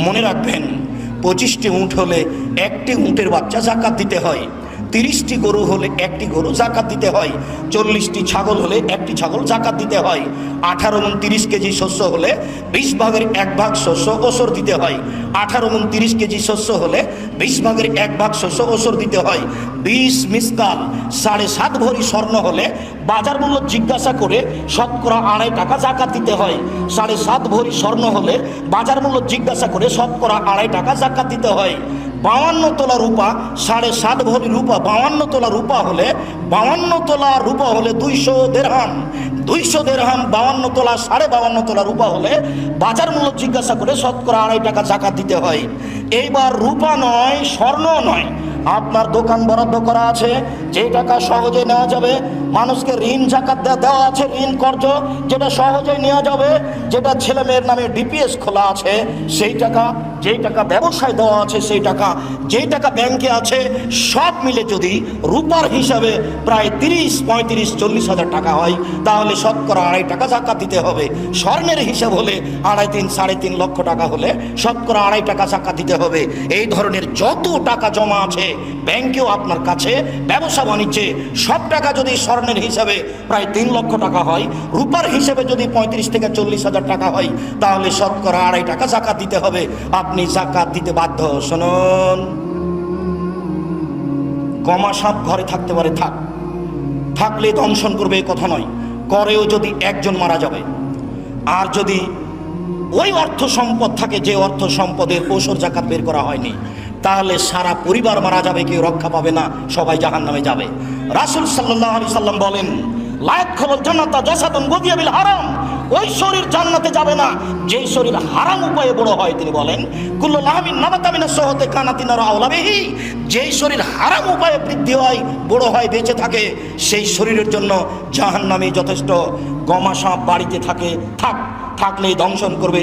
মনে রাখবেন 25টি উঁট হলে একটি উঁটের বাচ্চা জাকাত দিতে হয়, 30টি গরু হলে একটি গরু জাকাত দিতে হয়, 40টি ছাগল হলে একটি ছাগল জাকাত দিতে হয়, 18 মণ 30 কেজি শস্য হলে 20 ভাগের 1 ভাগ শস্য ওসর দিতে হয়, 18 মণ 30 কেজি শস্য হলে 20 ভাগের 1 ভাগ শস্য ওসর দিতে হয়, 20 মিসকাল 7.5 ভরি স্বর্ণ হলে বাজার মূল্য জিজ্ঞাসা করে শতকরা 2.5 টাকা জাকাত দিতে হয়, 7.5 ভরি স্বর্ণ হলে বাজার মূল্য জিজ্ঞাসা করে শতকরা 2.5 টাকা জাকাত দিতে হয়। 52 তোলা রূপা 7.5 ভরি রূপা 52 তোলা রূপা হলে 52 তোলা রূপা হলে 200 দেরহাম, 200 দেরহাম 52 তোলা 52.5 তোলা রূপা হলে বাজার মূল্য জিজ্ঞাসা করে শতকরা 2.5 টাকা জাকাত দিতে হয়। এইবার রূপা নয়, স্বর্ণ নয়, আপনার দোকান বরাদ্দ করা আছে, যে টাকা সহজে নেওয়া যাবে, মানুষকে ঋণ জাকাত দেওয়া আছে, ঋণ কর্জ যেটা সহজে নেওয়া যাবে, যেটা ছেলে মেয়ের নামে ডিপিএস খোলা আছে সেই টাকা, যেই টাকা ব্যবসায় দেওয়া আছে সেই টাকা, যেই টাকা ব্যাংকে আছে, সব মিলে যদি রূপার হিসাবে প্রায় 30, 35, 40 হাজার টাকা হয় তাহলে শতকরা 2.5 টাকা জাকাত দিতে হবে। স্বর্ণের হিসাব হলে 2.5, 3.5 লক্ষ টাকা হলে শতকরা 2.5 টাকা জাকাত দিতে হবে। এই ধরনের যত টাকা জমা আছে ব্যাংকেও আপনার কাছে, ব্যবসা বাণিজ্যে, সব টাকা যদি স্বর্ণের হিসাবে প্রায় 3 লক্ষ টাকা হয়, রূপার হিসেবে যদি 35 থেকে 40 হাজার টাকা হয় তাহলে শতকরা 2.5 টাকা জাকাত দিতে হবে। আপনি জাকাত দিতে বাধ্য। শুনুন, গমা সাপ ঘরে থাকতে পারে, থাকলে দংশন করবে এ কথা নয়, করেও যদি একজন মারা যাবে, আর যদি ওই অর্থ সম্পদ থাকে যে অর্থ সম্পদের ওসর জাকাত বের করা হয়নি, তাহলে সারা পরিবার মারা যাবে, কেউ রক্ষা পাবে না, সবাই জাহান্নামে যাবে। রাসূল সাল্লাল্লাহু আলাইহি সাল্লাম বলেন, লা ইয়াদখুলুল জান্নাতা জাসাদুন গুযিয়া বিল হারাম, ওই শরীর জান্নাতে যাবে না যেই শরীর হারাম উপায়ে বড় হয়। তিনি বলেন, কুল্লু লাহমিন নাবাতা মিনাস সুহতি কানাতিন নারু আওলা বিহি, যেই শরীর হারাম উপায়ে বৃদ্ধি হয়, বড় হয়, বেঁচে থাকে, সেই শরীরের জন্য জাহান্নামে যথেষ্ট। গমা সাপ বাড়িতে থাকলেই দংশন করবে।